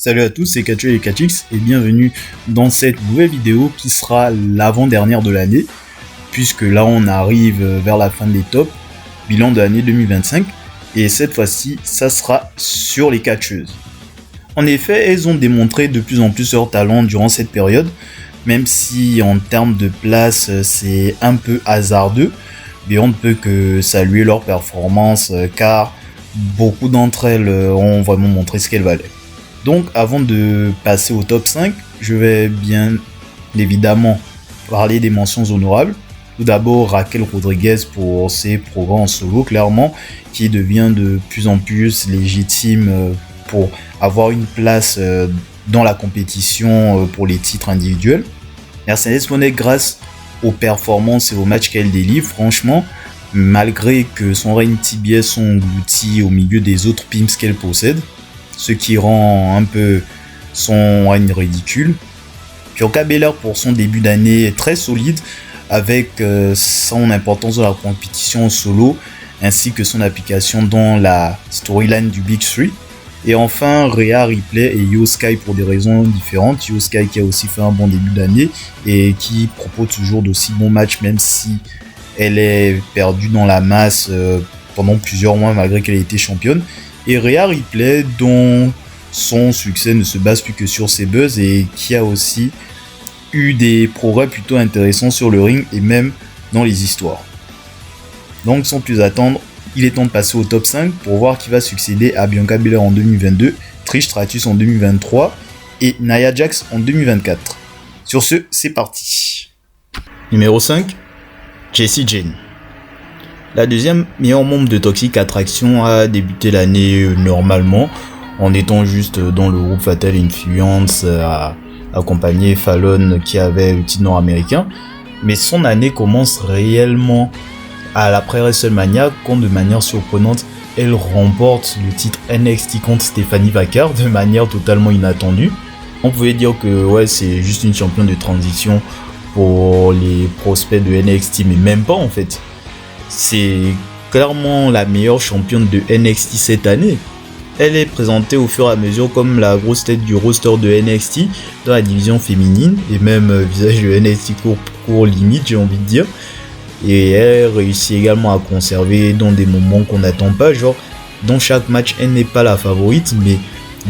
Salut à tous, c'est Kachu et Katix et bienvenue dans cette nouvelle vidéo qui sera l'avant-dernière de l'année, puisque là on arrive vers la fin des tops, bilan de l'année 2025, et cette fois-ci ça sera sur les catcheuses. En effet, elles ont démontré de plus en plus leur talent durant cette période, même si en termes de place c'est un peu hasardeux, mais on ne peut que saluer leur performance car beaucoup d'entre elles ont vraiment montré ce qu'elles valaient. Donc avant de passer au top 5, je vais bien évidemment parler des mentions honorables. Tout d'abord Raquel Rodriguez pour ses progrès en solo clairement, qui devient de plus en plus légitime pour avoir une place dans la compétition pour les titres individuels. Mercedes Moné, grâce aux performances et aux matchs qu'elle délivre, franchement, malgré que son règne tibiais sont engloutis au milieu des autres pimps qu'elle possède, ce qui rend un peu son règne ridicule. Bianca Belair pour son début d'année très solide, avec son importance dans la compétition en solo, ainsi que son application dans la storyline du Big 3. Et enfin Rhea Ripley et Io Sky pour des raisons différentes. Io Sky qui a aussi fait un bon début d'année et qui propose toujours d'aussi bons matchs, même si elle est perdue dans la masse pendant plusieurs mois malgré qu'elle ait été championne. Et Rhea Ripley dont son succès ne se base plus que sur ses buzz et qui a aussi eu des progrès plutôt intéressants sur le ring et même dans les histoires. Donc sans plus attendre, il est temps de passer au top 5 pour voir qui va succéder à Bianca Belair en 2022, Trish Stratus en 2023 et Nia Jax en 2024. Sur ce, c'est parti. Numéro 5, Jacy Jayne. La deuxième meilleure membre de Toxic Attraction a débuté l'année normalement, en étant juste dans le groupe Fatal Influence à accompagner Fallon qui avait le titre nord-américain. Mais son année commence réellement à l'après-WrestleMania quand de manière surprenante elle remporte le titre NXT contre Stephanie Vaquer de manière totalement inattendue. On pouvait dire que c'est juste une championne de transition pour les prospects de NXT, mais même pas en fait. C'est clairement la meilleure championne de NXT cette année. Elle est présentée au fur et à mesure comme la grosse tête du roster de NXT dans la division féminine et même visage de NXT court limite, j'ai envie de dire. Et elle réussit également à conserver dans des moments qu'on n'attend pas, genre dans chaque match elle n'est pas la favorite, mais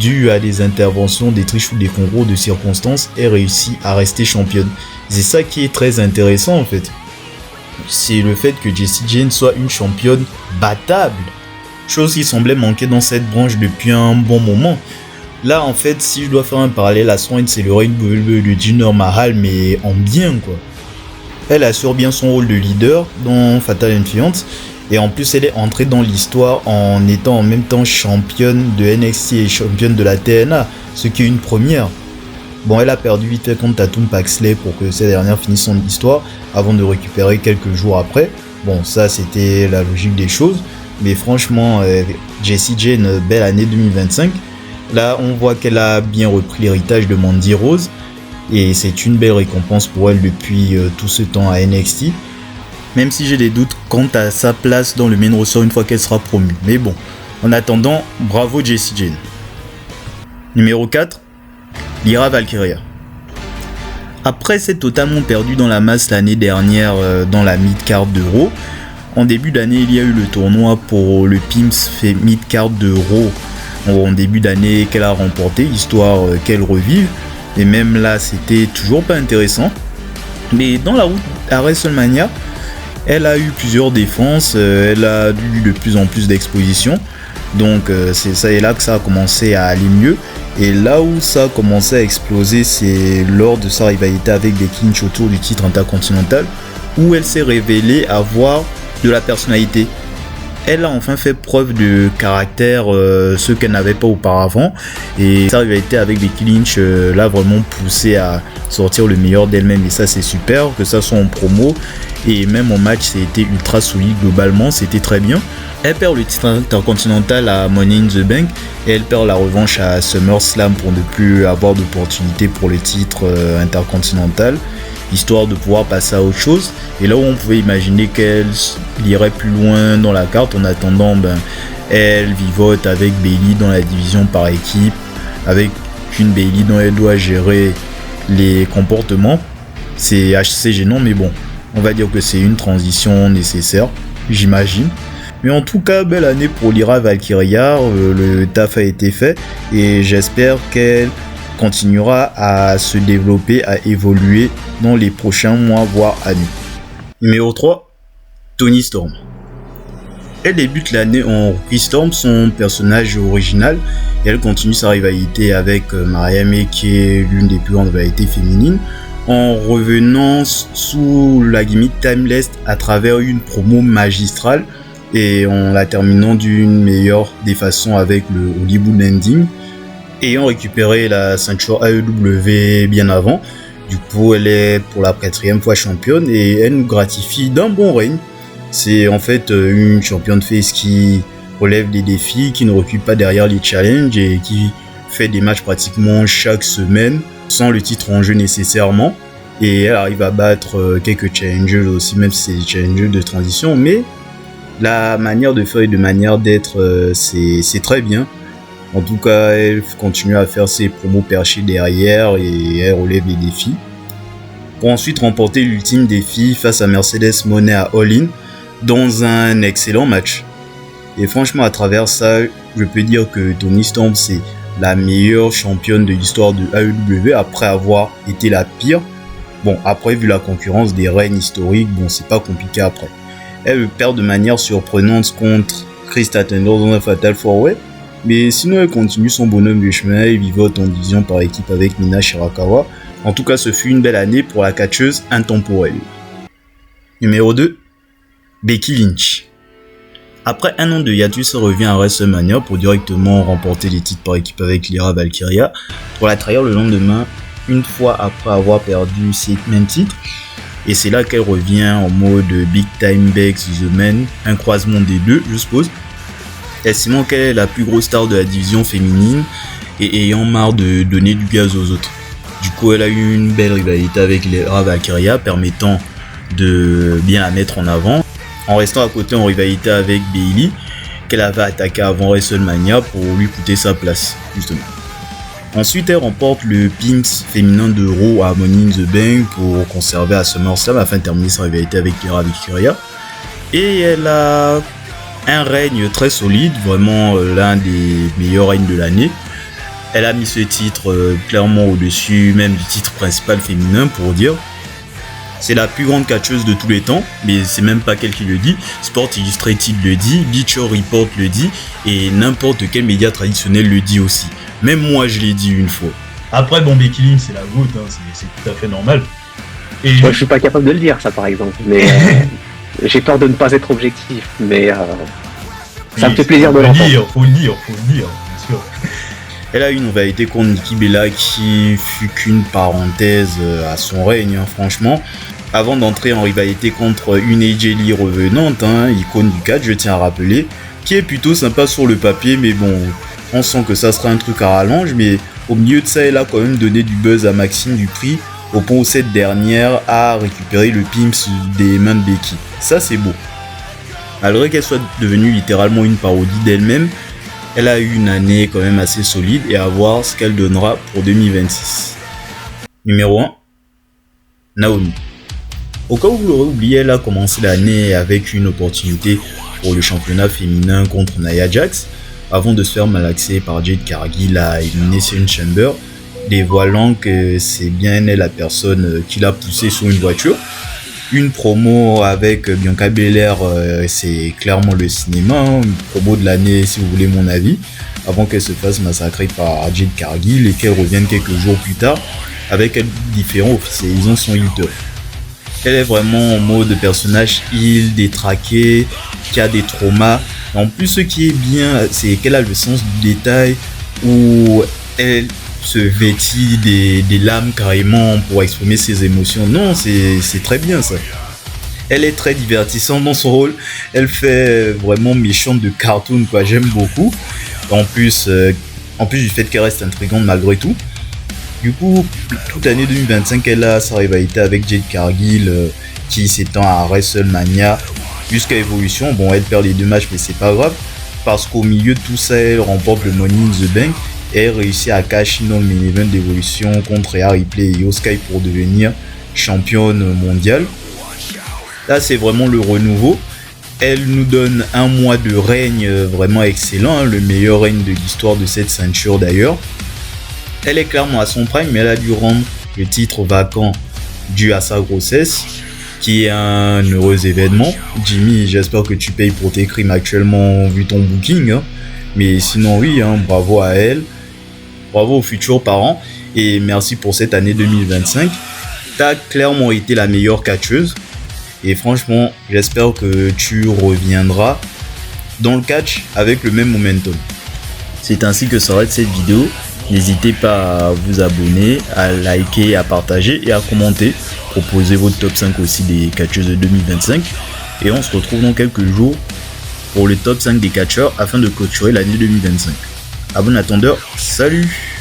dû à des interventions, des triches ou des concours de circonstances, elle réussit à rester championne. C'est ça qui est très intéressant en fait. C'est le fait que Jacy Jayne soit une championne battable, chose qui semblait manquer dans cette branche depuis un bon moment. Là en fait, si je dois faire un parallèle à Swan, c'est le règne de Jinder Mahal mais en bien quoi. Elle assure bien son rôle de leader dans Fatal Influence et en plus elle est entrée dans l'histoire en étant en même temps championne de NXT et championne de la TNA, ce qui est une première. Bon, elle a perdu vite fait contre Tatum Paxley pour que cette dernière finisse son histoire avant de récupérer quelques jours après. Bon, ça c'était la logique des choses, mais franchement, Jacy Jayne, belle année 2025. Là, on voit qu'elle a bien repris l'héritage de Mandy Rose et c'est une belle récompense pour elle depuis tout ce temps à NXT. Même si j'ai des doutes quant à sa place dans le main roster une fois qu'elle sera promue. Mais bon, en attendant, bravo Jacy Jayne. Numéro 4. Lyra Valkyria. Après s'être totalement perdu dans la masse l'année dernière dans la mid-card de Raw, en début d'année il y a eu le tournoi pour le Pimps mid-card de Raw en début d'année qu'elle a remporté, histoire qu'elle revive, et même là c'était toujours pas intéressant. Mais dans la route à WrestleMania, elle a eu plusieurs défenses, elle a eu de plus en plus d'expositions, donc c'est ça et là que ça a commencé à aller mieux. Et là où ça a commencé à exploser, c'est lors de sa rivalité avec Becky Lynch autour du titre intercontinental, où elle s'est révélée avoir de la personnalité. Elle a enfin fait preuve de caractère, ce qu'elle n'avait pas auparavant, et sa rivalité avec Becky Lynch l'a vraiment poussé à sortir le meilleur d'elle-même, et ça c'est super, que ça soit en promo et même en match, c'était ultra solide globalement, c'était très bien. Elle perd le titre intercontinental à Money in the Bank et elle perd la revanche à SummerSlam pour ne plus avoir d'opportunité pour le titre intercontinental, histoire de pouvoir passer à autre chose. Et là où on pouvait imaginer qu'elle irait plus loin dans la carte, en attendant, elle vivote avec Bayley dans la division par équipe, avec avec une Bayley dont elle doit gérer les comportements. C'est assez gênant, mais bon, on va dire que c'est une transition nécessaire, j'imagine. Mais en tout cas, belle année pour Lyra Valkyria, le taf a été fait et j'espère qu'elle continuera à se développer, à évoluer dans les prochains mois, voire années. Numéro 3, Toni Storm. Elle débute l'année en Rookie Storm, son personnage original, et elle continue sa rivalité avec Maria May, qui est l'une des plus grandes rivalités féminines, en revenant sous la gimmick Timeless à travers une promo magistrale et en la terminant d'une meilleure des façons avec le Hollywood Ending, ayant récupéré la ceinture AEW bien avant. Du coup, elle est pour la 4e fois championne et elle nous gratifie d'un bon règne. C'est en fait une championne face qui relève des défis, qui ne recule pas derrière les challenges et qui fait des matchs pratiquement chaque semaine sans le titre en jeu nécessairement. Et elle arrive à battre quelques challengers aussi, même si c'est des challengers de transition. Mais la manière de faire et de manière d'être, c'est très bien. En tout cas, elle continue à faire ses promos perchés derrière et elle relève les défis. Pour ensuite remporter l'ultime défi face à Mercedes Moné à All In dans un excellent match. Et franchement, à travers ça, je peux dire que Toni Storm, c'est la meilleure championne de l'histoire de AEW après avoir été la pire. Bon, après, vu la concurrence des reigns historiques, bon, c'est pas compliqué après. Elle perd de manière surprenante contre Chris Statlander dans un Fatal 4-Way. Mais sinon, elle continue son bonhomme de chemin et vivote en division par équipe avec Mina Shirakawa. En tout cas, ce fut une belle année pour la catcheuse intemporelle. Numéro 2, Becky Lynch. Après un an de hiatus, elle revient à WrestleMania pour directement remporter les titres par équipe avec Lyra Valkyria, pour la trahir le lendemain, une fois après avoir perdu ses mêmes titres. Et c'est là qu'elle revient en mode Big Time Bex The Man, un croisement des deux, je suppose. Estimant qu'elle est la plus grosse star de la division féminine et ayant marre de donner du gaz aux autres. Du coup, elle a eu une belle rivalité avec Lyra Valkyria, permettant de bien la mettre en avant, en restant à côté en rivalité avec Bayley, qu'elle avait attaqué avant WrestleMania pour lui coûter sa place, justement. Ensuite, elle remporte le Pins féminin de Raw à Money in the Bank pour conserver à SummerSlam afin de terminer sa rivalité avec Lyra Valkyria. Et elle a un règne très solide, vraiment l'un des meilleurs règnes de l'année. Elle a mis ce titre clairement au-dessus même du titre principal féminin pour dire. C'est la plus grande catcheuse de tous les temps, mais c'est même pas qu'elle qui le dit. Sport Illustrated le dit, Bleacher Report le dit, et n'importe quel média traditionnel le dit aussi. Même moi je l'ai dit une fois. Après, bon, Becky Lynch c'est la GOAT, hein, c'est tout à fait normal. Et moi je suis pas capable de le dire ça par exemple, mais j'ai peur de ne pas être objectif, mais ça me fait plaisir de l'entendre. Faut le dire, bien sûr. Elle a eu une rivalité contre Nikki Bella qui fut qu'une parenthèse à son règne, hein, franchement. Avant d'entrer en rivalité contre une AJ Lee revenante, hein, icône du catch, je tiens à rappeler, qui est plutôt sympa sur le papier, mais bon, on sent que ça sera un truc à rallonge, mais au milieu de ça, elle a quand même donné du buzz à Maxine Dupri, au point où cette dernière a récupéré le pimps des mains de Becky. Ça, c'est beau. Malgré qu'elle soit devenue littéralement une parodie d'elle-même, elle a eu une année quand même assez solide et à voir ce qu'elle donnera pour 2026. Numéro 1, Naomi. Au cas où vous l'aurez oublié, elle a commencé l'année avec une opportunité pour le championnat féminin contre Nia Jax, avant de se faire malaxer par Jade Cargill à Elimination Chamber, dévoilant que c'est bien elle la personne qui l'a poussée sur une voiture. Une promo avec Bianca Belair, c'est clairement le cinéma, hein, une promo de l'année si vous voulez mon avis, avant qu'elle se fasse massacrer par Jade Cargill et qu'elle revienne quelques jours plus tard avec un différent officialisant son heel turn. Elle est vraiment en mode personnage heel, détraqué, qui a des traumas. En plus, ce qui est bien, c'est qu'elle a le sens du détail où elle se vêtit des lames carrément pour exprimer ses émotions. Non, c'est très bien ça. Elle est très divertissante dans son rôle. Elle fait vraiment méchante de cartoon, quoi. J'aime beaucoup. En plus du fait qu'elle reste intrigante malgré tout. Du coup, toute l'année 2025, elle a sa rivalité avec Jade Cargill qui s'étend à WrestleMania jusqu'à Evolution. Bon, elle perd les deux matchs, mais c'est pas grave parce qu'au milieu de tout ça, elle remporte le Money in the Bank et réussit à cash in dans le main event d'Evolution contre Rhea Ripley et Io Sky pour devenir championne mondiale. Là, c'est vraiment le renouveau. Elle nous donne un mois de règne vraiment excellent, hein, le meilleur règne de l'histoire de cette ceinture d'ailleurs. Elle est clairement à son prime, mais elle a dû rendre le titre vacant dû à sa grossesse, qui est un heureux événement. Jimmy, j'espère que tu payes pour tes crimes actuellement vu ton booking, hein. Mais sinon oui, hein, bravo à elle, bravo aux futurs parents, et merci pour cette année 2025. T'as clairement été la meilleure catcheuse, et franchement, j'espère que tu reviendras dans le catch avec le même momentum. C'est ainsi que s'arrête cette vidéo. N'hésitez pas à vous abonner, à liker, à partager et à commenter. Proposez votre top 5 aussi des catcheuses de 2025. Et on se retrouve dans quelques jours pour le top 5 des catcheurs afin de clôturer l'année 2025. À bon attendeur, salut!